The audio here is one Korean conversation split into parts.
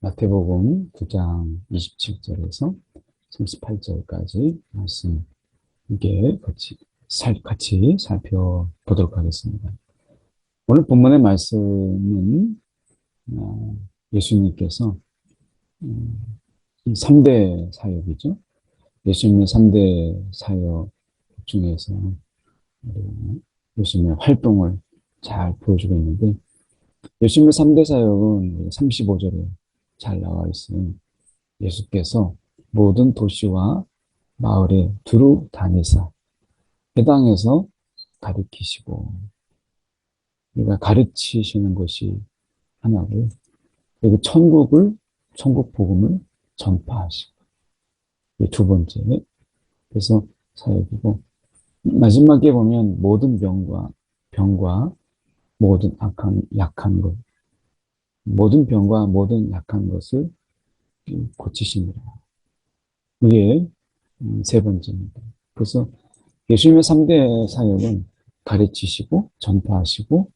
마태복음 9장 27절에서 38절까지 말씀 함께 같이 살펴보도록 하겠습니다. 오늘 본문의 말씀은 예수님께서 3대 사역이죠. 예수님의 3대 사역 중에서 예수님의 활동을 잘 보여주고 있는데, 예수님의 3대 사역은 35절에 잘 나와 있어요. 예수께서 모든 도시와 마을에 두루 다니사 해당해서 가르치시고, 그러니까 가르치시는 것이 하나고, 그리고 천국 복음을 전파하시고, 이게 두 번째. 그래서 사역이고, 마지막에 보면 모든 병과 모든 약한 것, 모든 병과 모든 약한 것을 고치십니다. 이게 세 번째입니다. 그래서 예수님의 3대 사역은 가르치시고 전파하시고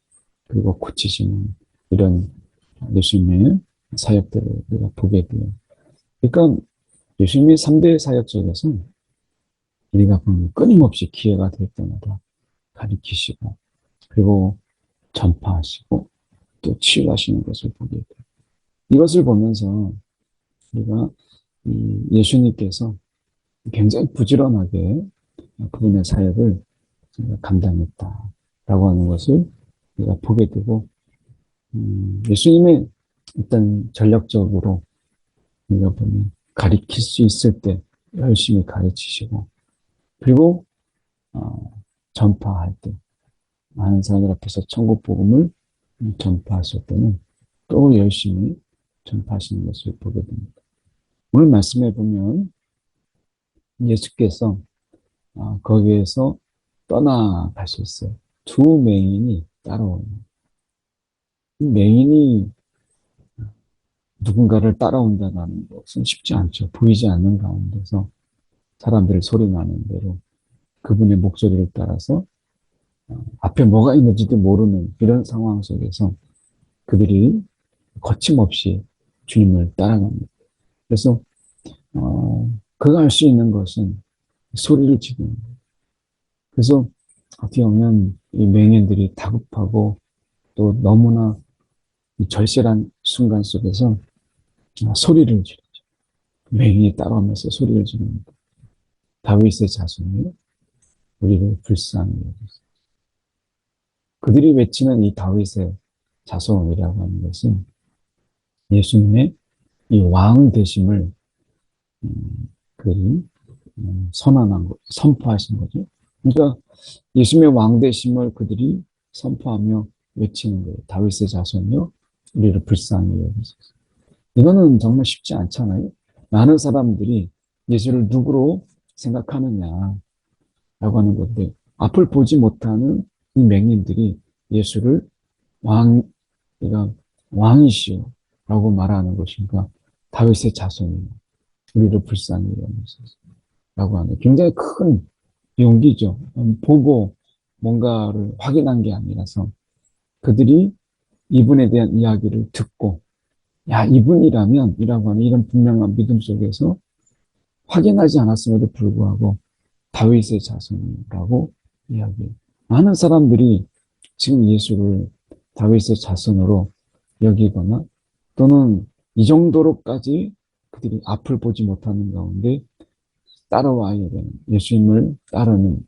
그리고 고치시는 이런 예수님의 사역들을 우리가 보게 돼요. 그러니까 예수님의 3대 사역 속에서 우리가 보면 끊임없이 기회가 될 때마다 가르치시고 그리고 전파하시고 또 치유하시는 것을 보게 돼요. 이것을 보면서 우리가 예수님께서 굉장히 부지런하게 그분의 사역을 감당했다라고 하는 것을 우리가 보게 되고, 예수님의 일단 전략적으로 우리가 보면 가르칠 수 있을 때 열심히 가르치시고, 그리고 전파할 때 많은 사람들 앞에서 천국 복음을 전파하실 때는 또 열심히 전파하시는 것을 보게 됩니다. 오늘 말씀해 보면 예수께서 거기에서 떠나가셨어요. 두 맹인이 따라오는. 이 맹인이 누군가를 따라온다는 것은 쉽지 않죠. 보이지 않는 가운데서 사람들이 소리 나는 대로 그분의 목소리를 따라서 앞에 뭐가 있는지도 모르는 이런 상황 속에서 그들이 거침없이 주님을 따라갑니다. 그래서 그가 할 수 있는 것은 소리를 지르는 거예요. 그래서 어떻게 보면 이 맹인들이 다급하고 또 너무나 절실한 순간 속에서 소리를 지르죠. 맹인이 따라오면서 소리를 지릅니다. 다윗의 자손이 우리를 불쌍히 여기소서. 그들이 외치는 이 다윗의 자손이라고 하는 것은 예수님의 이 왕 되심을 그들이 선언한 거, 선포하신 거죠. 그러니까 예수님의 왕 되심을 그들이 선포하며 외치는 거예요. 다윗의 자손이요, 우리를 불쌍히 여기소서. 이거는 정말 쉽지 않잖아요. 많은 사람들이 예수를 누구로 생각하느냐라고 하는 건데, 앞을 보지 못하는 이 맹인들이 예수를 그러니까 왕이시오 라고 말하는 것인가, 다윗의 자손이요, 우리를 불쌍히 여기소서 라고 하는 굉장히 큰 용기죠. 보고 뭔가를 확인한 게 아니라서 그들이 이분에 대한 이야기를 듣고, 야, 이분이라면 이라고 하는 이런 분명한 믿음 속에서 확인하지 않았음에도 불구하고 다윗의 자손이라고 이야기해요. 많은 사람들이 지금 예수를 다윗의 자손으로 여기거나 또는 이 정도로까지 그들이 앞을 보지 못하는 가운데 따라와야 되는, 예수님을 따르는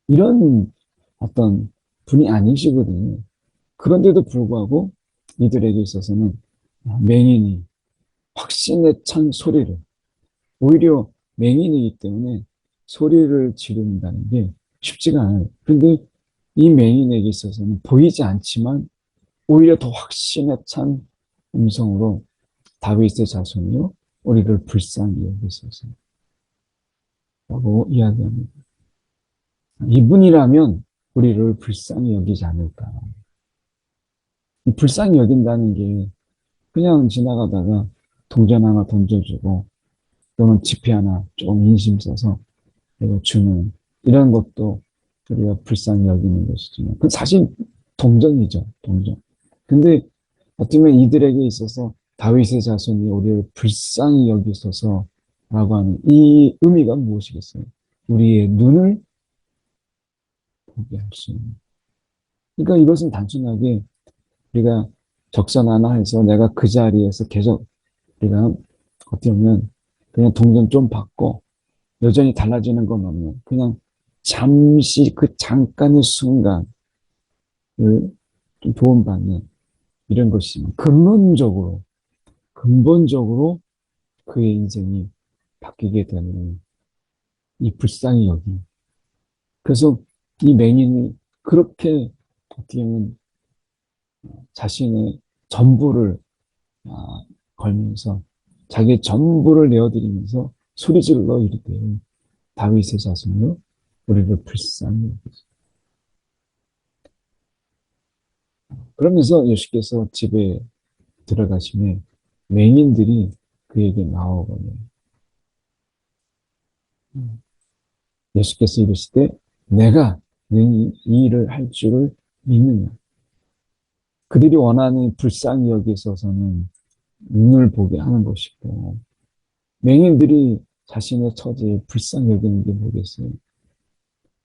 이런 어떤 분이 아니시거든요. 그런데도 불구하고 이들에게 있어서는 맹인이 확신에 찬 소리를, 오히려 맹인이기 때문에 소리를 지른다는 게 쉽지가 않아요. 그런데 이 맹인에게 있어서는 보이지 않지만 오히려 더 확신에 찬 음성으로 다윗의 자손이요, 우리를 불쌍히 여기소서 라고 이야기합니다. 이분이라면 우리를 불쌍히 여기지 않을까. 불쌍히 여긴다는 게 그냥 지나가다가 동전 하나 던져주고 또는 지폐 하나 좀 인심 써서 내가 주는 이런 것도 우리가 불쌍히 여기는 것이지만 그건 사실 동정이죠. 동정. 근데 어쩌면 이들에게 있어서 다윗의 자손이 우리를 불쌍히 여기소서라고 하는 이 의미가 무엇이겠어요? 우리의 눈을 보게 할 수 있는. 그러니까 이것은 단순하게 우리가 적선하나 해서 내가 그 자리에서 계속 우리가 어떻게 보면 그냥 동전 좀 받고 여전히 달라지는 건 없는 그냥 잠시 그 잠깐의 순간을 좀 도움받는 이런 것이지만 근본적으로 그의 인생이 바뀌게 되는 이 불쌍히 여김. 그래서 이 맹인이 그렇게 어떻게 보면 자신의 전부를 아, 걸면서 자기의 전부를 내어드리면서 소리질러 이르되 다윗의 자손으로 우리를 불쌍히 여기소서. 그러면서 예수께서 집에 들어가시면 맹인들이 그에게 나오거든요. 예수께서 이르시되 내가 능히 이 일을 할 줄을 믿느냐. 그들이 원하는 불쌍히 여기서서는 눈을 보게 하는 것이고 맹인들이 자신의 처지에 불쌍히 여기는 게 뭐겠어요.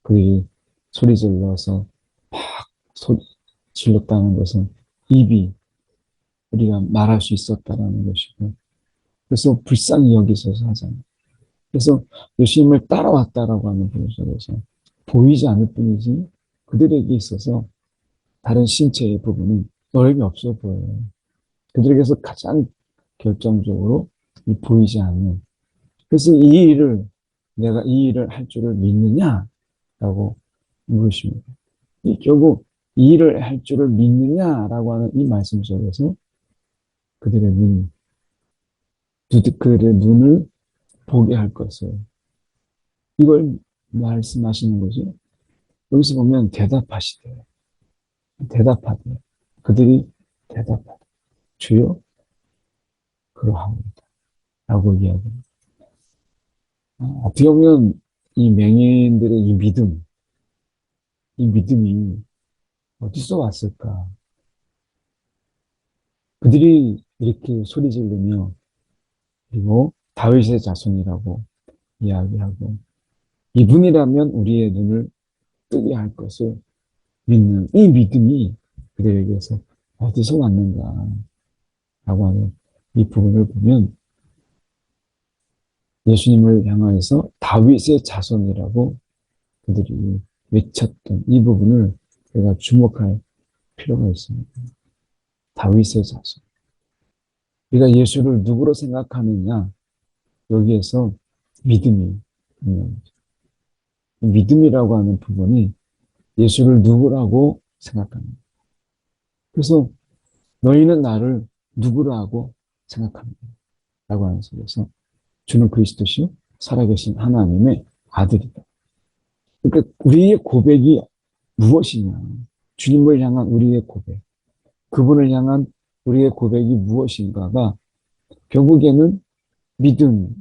그들이 소리 질러서 막 소리 질렀다는 것은 입이 우리가 말할 수 있었다라는 것이고 그래서 불쌍히 여기소서 하잖아요. 그래서 예수님을 따라왔다라고 하는 부분 속에서 보이지 않을 뿐이지 그들에게 있어서 다른 신체의 부분은 어려움이 없어 보여요. 그들에게서 가장 결정적으로 이 보이지 않는 그래서 이 일을 내가 이 일을 할 줄을 믿느냐라고 물으십니다. 결국 이 일을 할 줄을 믿느냐라고 하는 이 말씀 속에서 그들의 그들의 눈을 보게 할 것을 이걸 말씀하시는 거죠. 여기서 보면 대답하시대요. 대답하대요. 그들이 대답하대. 주여 그러하옵니다. 라고 이야기합니다. 어떻게 보면 이 맹인들의 이 믿음이 어디서 왔을까? 그들이 이렇게 소리 지르며 그리고 다윗의 자손이라고 이야기하고 이분이라면 우리의 눈을 뜨게 할 것을 믿는 이 믿음이 그들에게서 어디서 왔는가 라고 하는 이 부분을 보면 예수님을 향하여서 다윗의 자손이라고 그들이 외쳤던 이 부분을 우리가 주목할 필요가 있습니다. 다윗의 자손. 우리가 예수를 누구로 생각하느냐 여기에서 믿음이 분명하죠. 믿음이라고 하는 부분이 예수를 누구라고 생각합니다. 그래서 너희는 나를 누구라고 생각합니다. 라고 하는 속에서 주는 그리스도시요 살아계신 하나님의 아들이다. 그러니까 우리의 고백이 무엇이냐. 주님을 향한 우리의 고백. 그분을 향한 우리의 고백이 무엇인가가 결국에는 믿음.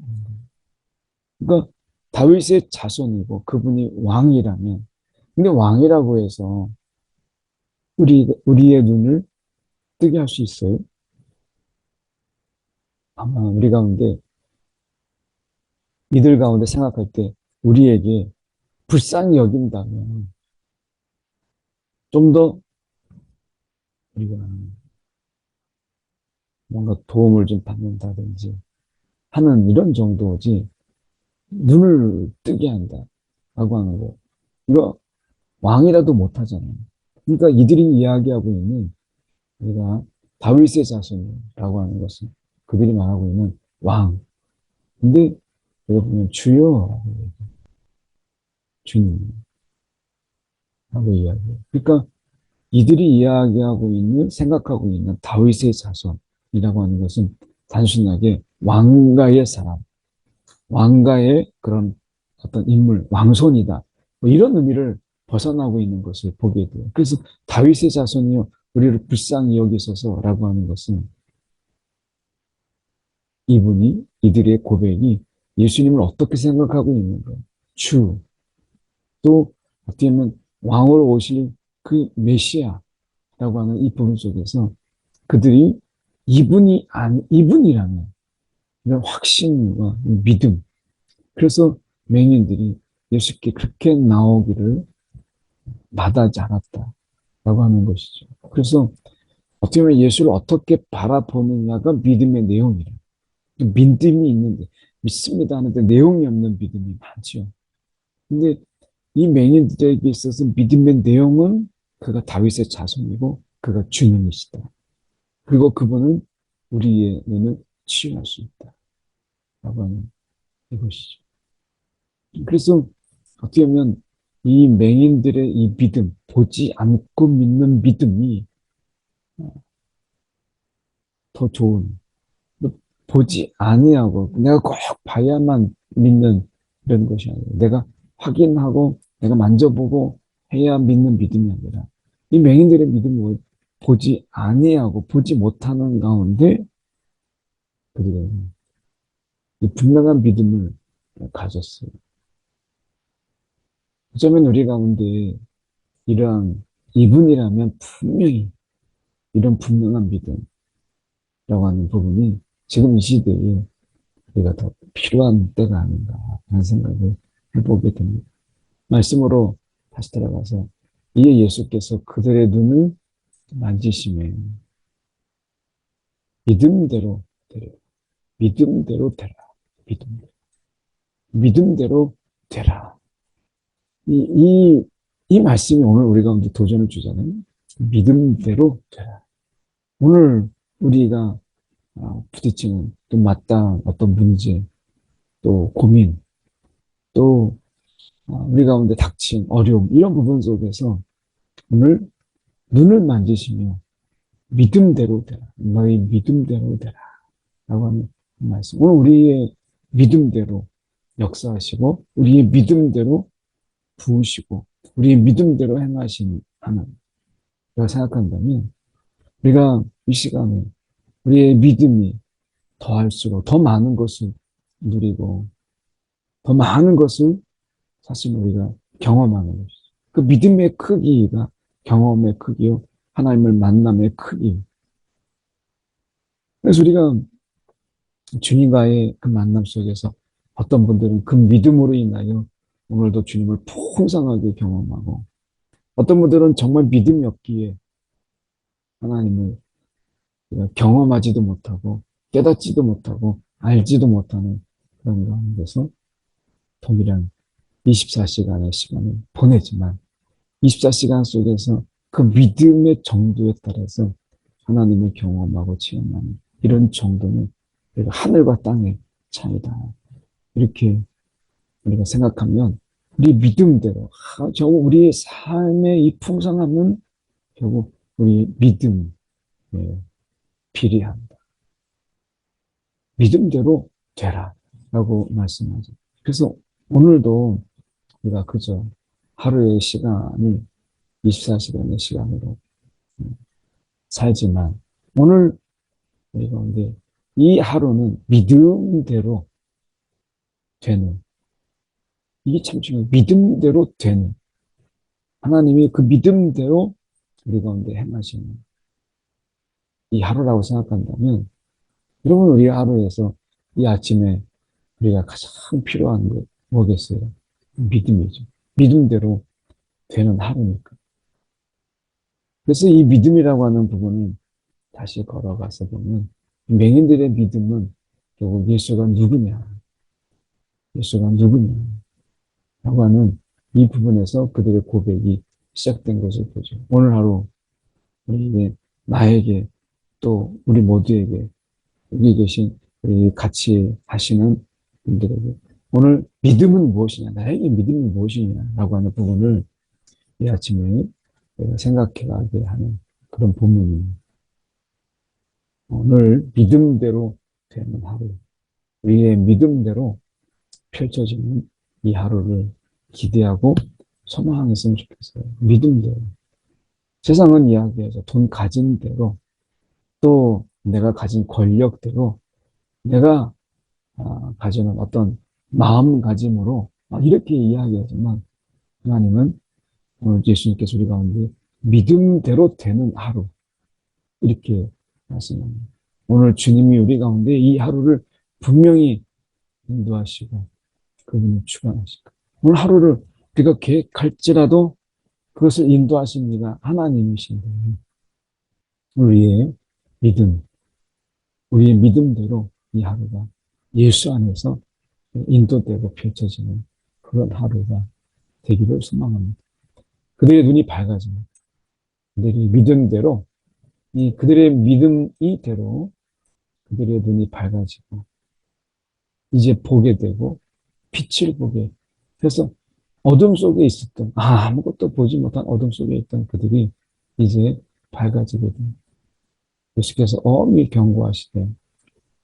그러니까 다윗의 자손이고 그분이 왕이라면 근데 왕이라고 해서 우리의 눈을 뜨게 할 수 있어요? 아마 우리 가운데 이들 가운데 생각할 때 우리에게 불쌍히 여긴다면 좀 더 우리가 뭔가 도움을 좀 받는다든지 하는 이런 정도지 눈을 뜨게 한다라고 하는 거 이거 왕이라도 못하잖아요. 그러니까 이들이 이야기하고 있는 우리가 다윗의 자손이라고 하는 것은 그들이 말하고 있는 왕. 근데 여기 보면 주여 주님 하고 이야기해요. 그러니까 이들이 이야기하고 있는 생각하고 있는 다윗의 자손이라고 하는 것은 단순하게 왕가의 사람, 왕가의 그런 어떤 인물, 왕손이다. 뭐 이런 의미를 벗어나고 있는 것을 보게 돼요. 그래서 다윗의 자손이요 우리를 불쌍히 여기소서라고 하는 것은 이들의 고백이 예수님을 어떻게 생각하고 있는가. 주, 또 어떻게 보면 왕으로 오실 그 메시아라고 하는 이 부분 속에서 그들이 이분이라면 이런 확신과 믿음. 그래서 맹인들이 예수께 그렇게 나오기를 마다하지 않았다라고 하는 것이죠. 그래서 어떻게 보면 예수를 어떻게 바라보느냐가 믿음의 내용이라. 믿음이 있는데, 믿습니다 하는데 내용이 없는 믿음이 많죠. 근데 이 맹인들에게 있어서 믿음의 내용은 그가 다윗의 자손이고 그가 주님이시다. 그리고 그분은 우리의 눈을 치유할 수 있다. 라고 하는 이것이죠. 그래서 어떻게 보면 이 맹인들의 이 믿음, 보지 않고 믿는 믿음이 더 좋은, 보지 아니하고 내가 꼭 봐야만 믿는 이런 것이 아니라 내가 확인하고 내가 만져보고 해야 믿는 믿음이 아니라 이 맹인들의 믿음은 보지 아니하고 보지 못하는 가운데 그들은 이 분명한 믿음을 가졌어요. 어쩌면 우리 가운데 이러한 이분이라면 분명히 이런 분명한 믿음이라고 하는 부분이 지금 이 시대에 우리가 더 필요한 때가 아닌가 하는 생각을 해보게 됩니다. 말씀으로 다시 들어가서 이에 예수께서 그들의 눈을 만지심에 믿음대로 되라. 믿음대로 되라. 믿음대로. 믿음대로 되라. 이, 이 말씀이 오늘 우리 가운데 도전을 주잖아요. 믿음대로 되라. 오늘 우리가 부딪히는 또 마땅한 어떤 문제, 또 고민, 또 우리 가운데 닥친 어려움, 이런 부분 속에서 오늘 눈을 만지시며 믿음대로 되라. 너희 믿음대로 되라. 라고 하는 말씀. 오늘 우리의 믿음대로 역사하시고, 우리의 믿음대로 부으시고, 우리의 믿음대로 행하신 하나님. 내가 생각한다면, 우리가 이 시간에 우리의 믿음이 더할수록 더 많은 것을 누리고, 더 많은 것을 사실 우리가 경험하는 것이죠. 그 믿음의 크기가 경험의 크기요, 하나님을 만남의 크기. 그래서 우리가 주님과의 그 만남 속에서 어떤 분들은 그 믿음으로 인하여 오늘도 주님을 풍성하게 경험하고, 어떤 분들은 정말 믿음이 없기에 하나님을 경험하지도 못하고 깨닫지도 못하고 알지도 못하는 그런 가운데서 동일한 24시간의 시간을 보내지만 24시간 속에서 그 믿음의 정도에 따라서 하나님을 경험하고 체험하는 이런 정도는 하늘과 땅의 차이다. 이렇게 우리가 생각하면 우리 믿음대로 결국 우리의 삶의 이 풍성함은 결국 우리 믿음에 비례한다. 믿음대로 되라 라고 말씀하죠. 그래서 오늘도 우리가 그저 하루의 시간을 24시간의 시간으로 살지만 오늘 우리가 근데 이 하루는 믿음대로 되는, 이게 참 중요해요. 믿음대로 되는, 하나님이 그 믿음대로 우리 가운데 행하시는 이 하루라고 생각한다면, 여러분 우리 하루에서 이 아침에 우리가 가장 필요한 것 뭐겠어요? 믿음이죠. 믿음대로 되는 하루니까. 그래서 이 믿음이라고 하는 부분은 다시 걸어가서 보면 맹인들의 믿음은 결국 예수가 누구냐, 예수가 누구냐 라고 하는 이 부분에서 그들의 고백이 시작된 것을 보죠. 오늘 하루 우리에게, 나에게, 또 우리 모두에게, 여기 계신 우리 같이 하시는 분들에게 오늘 믿음은 무엇이냐, 나에게 믿음이 무엇이냐 라고 하는 부분을 이 아침에 생각해 가게 하는 그런 본문입니다. 오늘 믿음대로 되는 하루, 우리의 믿음대로 펼쳐지는 이 하루를 기대하고 소망했으면 좋겠어요. 믿음대로. 세상은 이야기하죠. 돈 가진 대로, 또 내가 가진 권력대로, 내가 가지는 어떤 마음가짐으로 이렇게 이야기하지만 하나님은 오늘 예수님께서 우리 가운데 믿음대로 되는 하루, 이렇게 말씀합니다. 오늘 주님이 우리 가운데 이 하루를 분명히 인도하시고 그분이 주관하시고 오늘 하루를 우리가 계획할지라도 그것을 인도하십니다. 하나님이신데 우리의 믿음, 우리의 믿음대로 이 하루가 예수 안에서 인도되고 펼쳐지는 그런 하루가 되기를 소망합니다. 그들의 눈이 밝아집니다. 그들이 믿음대로 그들의 믿음이 대로 그들의 눈이 밝아지고 이제 보게 되고 빛을 보게 그래서 어둠 속에 있었던 아무것도 보지 못한 어둠 속에 있던 그들이 이제 밝아지게 됩니다. 예수께서 엄히 경고하시되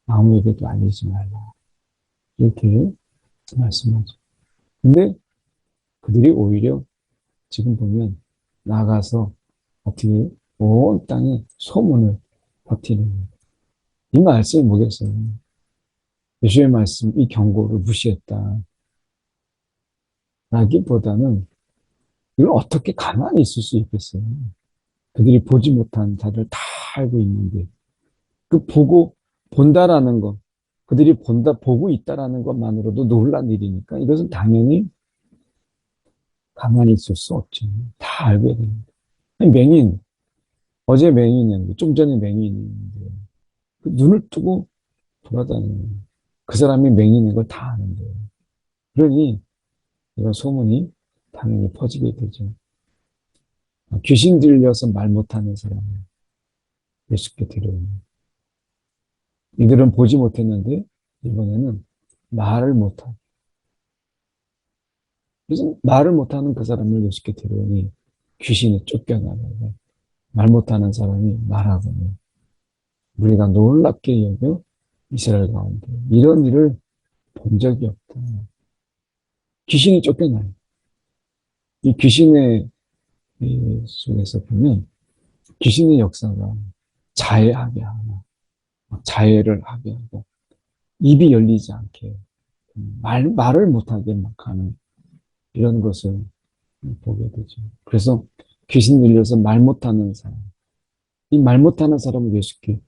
아무에게도 알리지 말라 이렇게 말씀하죠. 근데 그들이 오히려 지금 보면 나가서 어떻게 온 땅에 소문을 퍼뜨리는 거예요. 이 말씀이 뭐겠어요? 예수의 말씀, 이 경고를 무시했다. 라기보다는 이걸 어떻게 가만히 있을 수 있겠어요? 그들이 보지 못한 자를 다 알고 있는데 그 보고 본다라는 것, 그들이 보고 있다라는 것만으로도 놀란 일이니까 이것은 당연히 가만히 있을 수 없죠. 다 알게 됩니다. 맹인, 어제 맹인이었는데, 좀 전에 맹인이었는데, 그 눈을 뜨고 돌아다니는 그 사람이 맹인인 걸 다 아는데. 그러니 이런 소문이 당연히 퍼지게 되죠. 귀신 들려서 말 못하는 사람을 예수께 데려오는. 이들은 보지 못했는데 이번에는 말을 못하고 그래서 말을 못하는 그 사람을 예수께 데려오니 귀신이 쫓겨나고 말 못하는 사람이 말하거니 우리가 놀랍게 여겨 이스라엘 가운데 이런 일을 본 적이 없다. 귀신이 쫓겨나요. 이 귀신의 속에서 보면 귀신의 역사가 자해하게 하고 자해를 하게 하고 입이 열리지 않게 말을 못하게 막 하는 이런 것을 보게 되죠. 그래서 귀신 들려서 말 못하는 사람, 이 말 못하는 사람을 예수께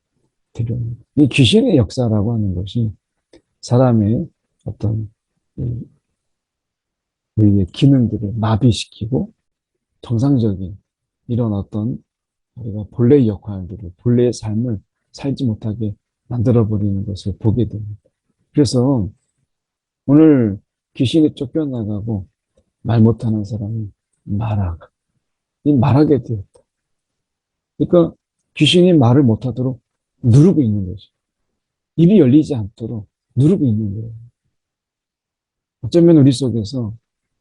드려옵니다. 이 귀신의 역사라고 하는 것이 사람의 어떤 우리의 기능들을 마비시키고 정상적인 이런 어떤 우리가 본래의 역할들을 본래의 삶을 살지 못하게 만들어버리는 것을 보게 됩니다. 그래서 오늘 귀신이 쫓겨나가고 말 못하는 사람이 말하게 되었다. 그러니까 귀신이 말을 못하도록 누르고 있는 거죠. 입이 열리지 않도록 누르고 있는 거예요. 어쩌면 우리 속에서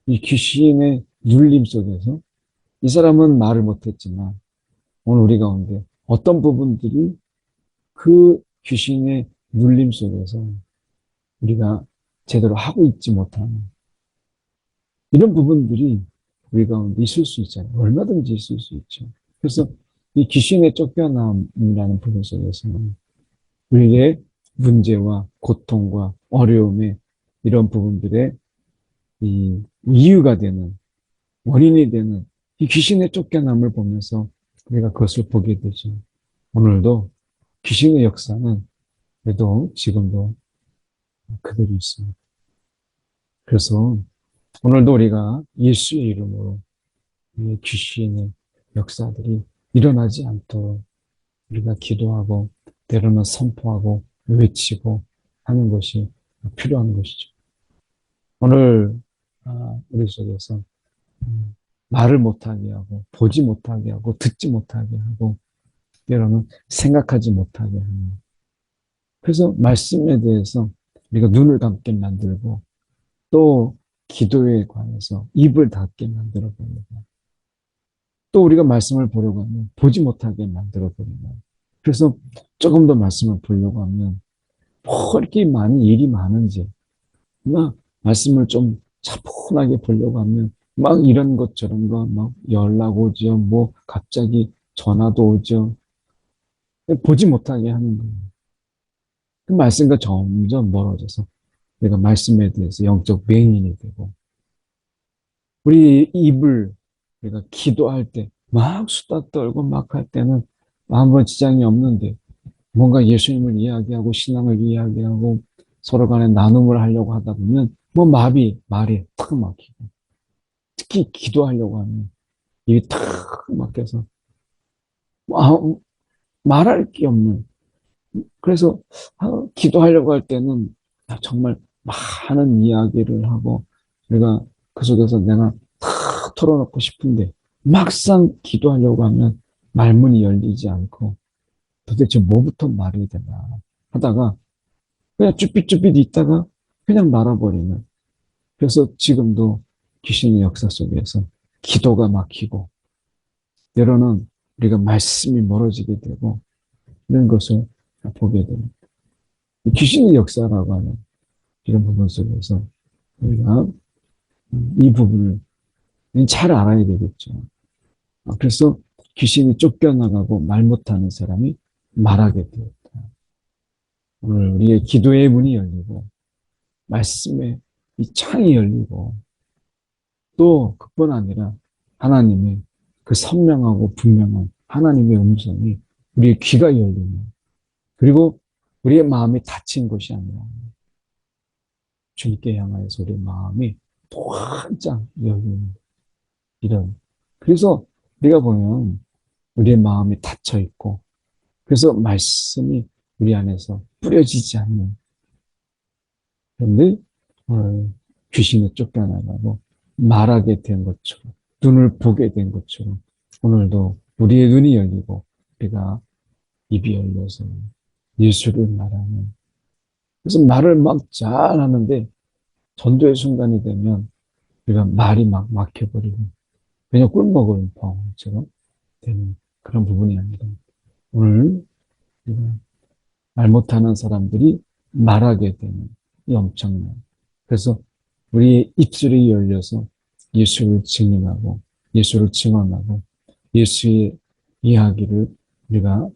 이 귀신의 눌림 속에서 이 사람은 말을 못했지만 오늘 우리 가운데 어떤 부분들이 그 귀신의 눌림 속에서 우리가 제대로 하고 있지 못하는 이런 부분들이 우리 가운데 있을 수 있잖아요. 얼마든지 있을 수 있죠. 그래서 이 귀신의 쫓겨남이라는 부분 속에서는 우리의 문제와 고통과 어려움의 이런 부분들의 이 이유가 되는 원인이 되는 이 귀신의 쫓겨남을 보면서 우리가 그것을 보게 되죠. 오늘도 귀신의 역사는 그래도 지금도 그대로 있습니다. 그래서 오늘도 우리가 예수의 이름으로 이 귀신의 역사들이 일어나지 않도록 우리가 기도하고 때로는 선포하고 외치고 하는 것이 필요한 것이죠. 오늘 우리 속에서 말을 못하게 하고 보지 못하게 하고 듣지 못하게 하고 때로는 생각하지 못하게 하는 그래서 말씀에 대해서 우리가 눈을 감게 만들고 또 기도에 관해서 입을 닫게 만들어 버리고 또 우리가 말씀을 보려고 하면 보지 못하게 만들어 버리고 그래서 조금 더 말씀을 보려고 하면 뭐 이렇게 많이 일이 많은지 막 말씀을 좀 차분하게 보려고 하면 막 이런 것 저런 거 막 연락 오죠. 뭐 갑자기 전화도 오죠. 보지 못하게 하는 거예요. 그 말씀과 점점 멀어져서 내가 말씀에 대해서 영적 맹인이 되고 우리 입을 우리가 기도할 때 막 수다 떨고 막 할 때는 아무런 지장이 없는데 뭔가 예수님을 이야기하고 신앙을 이야기하고 서로 간에 나눔을 하려고 하다 보면 뭐 말이 탁 막히고 특히 기도하려고 하면 입이 탁 막혀서 아, 말할 게 없는 그래서 기도하려고 할 때는 정말 많은 이야기를 하고 내가 그 속에서 내가 다 털어놓고 싶은데 막상 기도하려고 하면 말문이 열리지 않고 도대체 뭐부터 말해야 되나 하다가 그냥 쭈삣쭈삣 있다가 그냥 말아버리는 그래서 지금도 귀신의 역사 속에서 기도가 막히고 때로는 우리가 말씀이 멀어지게 되고 이런 것을 보게 됩니다. 귀신의 역사라고 하는 이런 부분 속에서 우리가 이 부분을 잘 알아야 되겠죠. 그래서 귀신이 쫓겨나가고 말 못하는 사람이 말하게 되었다. 오늘 우리의 기도의 문이 열리고 말씀의 이 창이 열리고 또 그뿐 아니라 하나님의 그 선명하고 분명한 하나님의 음성이 우리의 귀가 열리는 그리고 우리의 마음이 닫힌 것이 아니라 주님께 향하여서 우리의 마음이 활짝 열리는 이런 그래서 우리가 보면 우리의 마음이 닫혀 있고 그래서 말씀이 우리 안에서 뿌려지지 않는 그런데 오늘 귀신에 쫓겨나가고 말하게 된 것처럼 눈을 보게 된 것처럼 오늘도 우리의 눈이 열리고 우리가 입이 열려서 예수를 말하는 그래서 말을 막 잘하는데 전도의 순간이 되면 우리가 말이 막 막혀버리고 그냥 꿀먹을 뻥처럼 되는 그런 부분이 아니라 오늘 말 못하는 사람들이 말하게 되는 이 엄청난 그래서 우리의 입술이 열려서 예수를 증인하고 예수를 증언하고 예수의 이야기를 우리가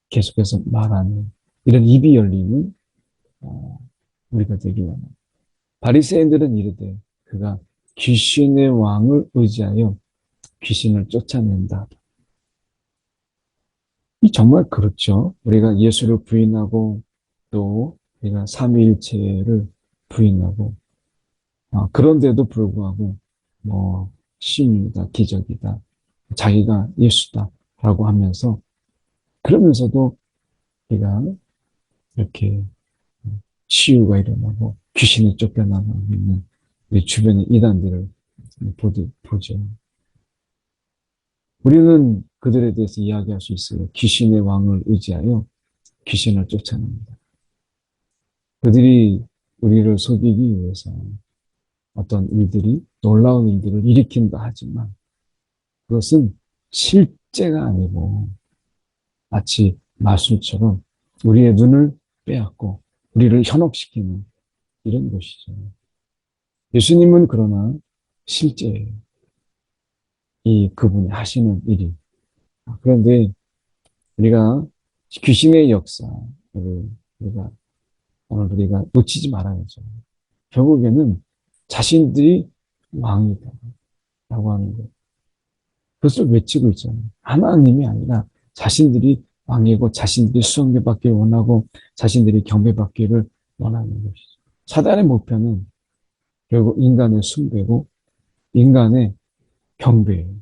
계속해서 말하는 이런 입이 열리는 우리가 되기 원합니다. 바리새인들은 이르되 그가 귀신의 왕을 의지하여 귀신을 쫓아낸다. 이 정말 그렇죠. 우리가 예수를 부인하고 또 우리가 삼위일체를 부인하고 그런데도 불구하고 뭐 신이다, 기적이다, 자기가 예수다라고 하면서 그러면서도 우리가 이렇게 치유가 일어나고 귀신이 쫓겨나가고 있는 우리 주변의 이단들을 보죠. 우리는 그들에 대해서 이야기할 수 있어요. 귀신의 왕을 의지하여 귀신을 쫓아냅니다. 그들이 우리를 속이기 위해서 어떤 일들이 놀라운 일들을 일으킨다 하지만 그것은 실제가 아니고 마치 마술처럼 우리의 눈을 빼앗고 우리를 현혹시키는 이런 것이죠. 예수님은 그러나 실제 이 그분이 하시는 일이 그런데 우리가 귀신의 역사를 오늘 우리가 놓치지 말아야죠. 결국에는 자신들이 왕이다 라고 하는 것. 그것을 외치고 있잖아요. 하나님이 아니라 자신들이 왕이고 자신들이 수용받기를 원하고 자신들이 경배받기를 원하는 것이죠. 사단의 목표는 결국 인간의 숭배고 인간의 경배예요.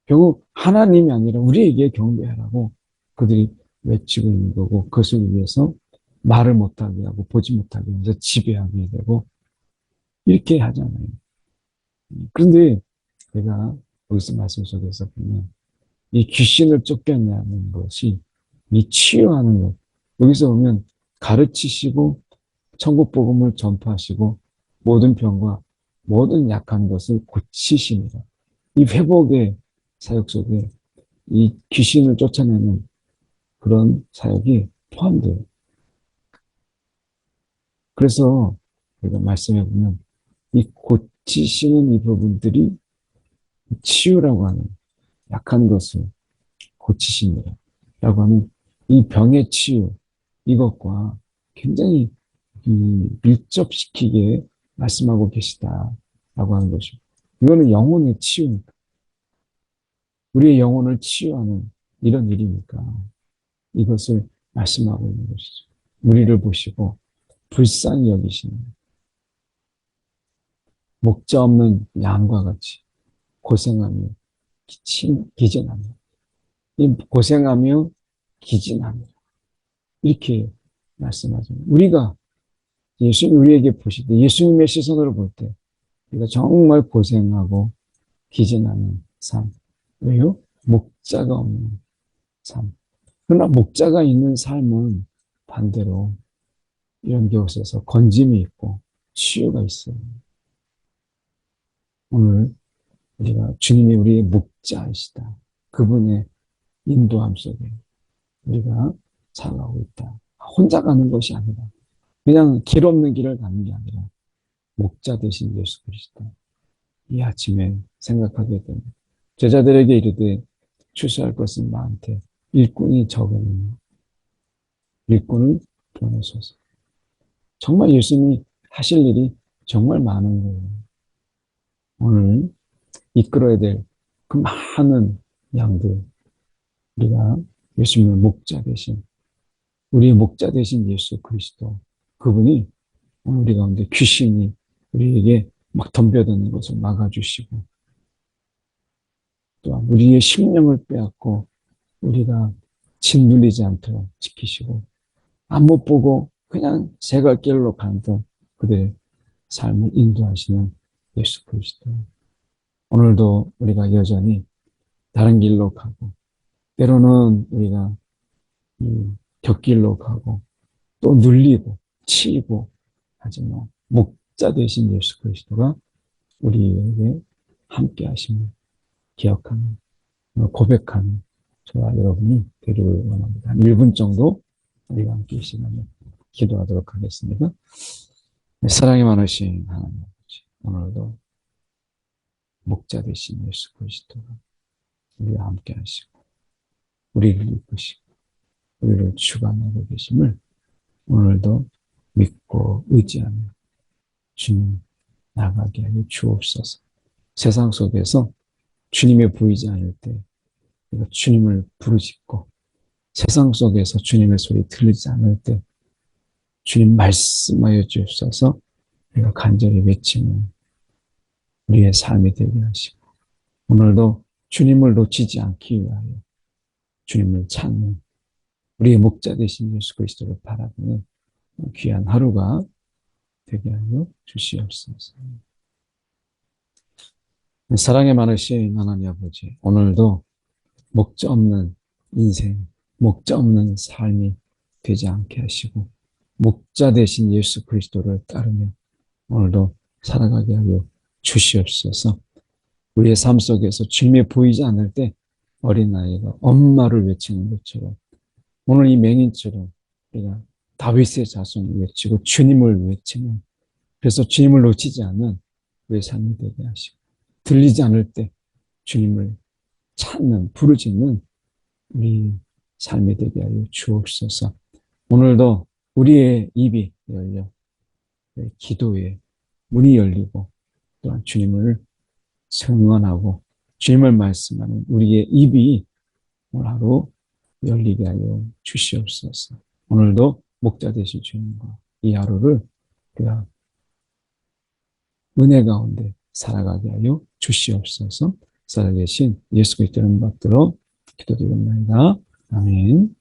결국 하나님이 아니라 우리에게 경배하라고 그들이 외치고 있는 거고 그것을 위해서 말을 못하게 하고 보지 못하게 해서 지배하게 되고 이렇게 하잖아요. 그런데 제가 여기서 말씀 속에서 보면 이 귀신을 쫓겨내는 것이 이 치유하는 것 여기서 보면 가르치시고 천국 복음을 전파하시고 모든 병과 모든 약한 것을 고치십니다. 이 회복의 사역 속에 이 귀신을 쫓아내는 그런 사역이 포함돼요. 그래서 우리가 말씀해 보면 이 고치시는 이 부분들이 치유라고 하는 약한 것을 고치십니다. 라고 하는 이 병의 치유 이것과 굉장히 밀접시키게 말씀하고 계시다라고 하는 것입니다. 이거는 영혼의 치유입니다. 우리의 영혼을 치유하는 이런 일이니까 이것을 말씀하고 있는 것이죠. 우리를 보시고 불쌍히 여기시는 목자 없는 양과 같이 고생하며 기진하며 고생하며 기진하며 이렇게 말씀하죠. 우리가 예수님 우리에게 보실 때 예수님의 시선으로 볼 때 우리가 정말 고생하고 기진하는 삶. 왜요? 목자가 없는 삶. 그러나 목자가 있는 삶은 반대로 이런 곳에서 건짐이 있고 치유가 있어요. 오늘 우리가 주님이 우리의 목자이시다. 그분의 인도함 속에 우리가 살아가고 있다. 혼자 가는 것이 아니라 그냥 길 없는 길을 가는 게 아니라 목자 되신 예수 그리스도. 이 아침에 생각하게 됩니다. 제자들에게 이르되 추수할 것은 많되 일꾼이 적으니 일꾼을 보내소서. 정말 예수님이 하실 일이 정말 많은 거예요. 오늘 이끌어야 될 그 많은 양들, 우리가 예수님의 목자 되신, 우리의 목자 되신 예수 그리스도, 그분이 오늘 우리 가운데 귀신이 우리에게 막 덤벼드는 것을 막아주시고, 또한 우리의 심령을 빼앗고 우리가 짓눌리지 않도록 지키시고, 안 못 보고 그냥 제갈길로 가던 그들의 삶을 인도하시는 예수 그리스도. 오늘도 우리가 여전히 다른 길로 가고, 때로는 우리가 곁길로 가고, 또 눌리고, 치이고, 하지만 목자 되신 예수 그리스도가 우리에게 함께 하심을 기억하는, 고백하는 저와 여러분이 되기를 원합니다. 한 1분 정도 우리가 함께 이 시간에 기도하도록 하겠습니다. 사랑이 많으신 하나님 아버지, 오늘도 목자 되신 예수 그리스도가 우리와 함께 하시고 우리를 이끄시고 우리를 주관하고 계심을 오늘도 믿고 의지하며 주님 나가게 하여 주옵소서. 세상 속에서 주님이 보이지 않을 때 우리가 주님을 부르짖고 세상 속에서 주님의 소리 들리지 않을 때 주님 말씀하여 주옵소서. 우리가 간절히 외치는 우리의 삶이 되게 하시고 오늘도 주님을 놓치지 않기 위하여 주님을 찾는 우리의 목자 되신 예수 그리스도를 바라보는 귀한 하루가 되게 하여 주시옵소서. 사랑에 많으신 하나님 아버지, 오늘도 목자 없는 인생, 목자 없는 삶이 되지 않게 하시고 목자 되신 예수 그리스도를 따르며 오늘도 살아가게 하여 주시옵소서. 우리의 삶 속에서 주님이 보이지 않을 때 어린아이가 엄마를 외치는 것처럼 오늘 이 맹인처럼 우리가 다윗의 자손을 외치고 주님을 외치는, 그래서 주님을 놓치지 않는 우리의 삶이 되게 하시고 들리지 않을 때 주님을 찾는, 부르짖는 우리 삶이 되게 하여 주옵소서. 오늘도 우리의 입이 열려 기도의 문이 열리고 또한 주님을 성원하고 주님을 말씀하는 우리의 입이 오늘 하루 열리게 하여 주시옵소서. 오늘도 목자 되실 주님과 이 하루를 우리가 은혜 가운데 살아가게 하여 주시옵소서. 살아계신 예수 그리스도를 받들어 기도드립니다. 아멘.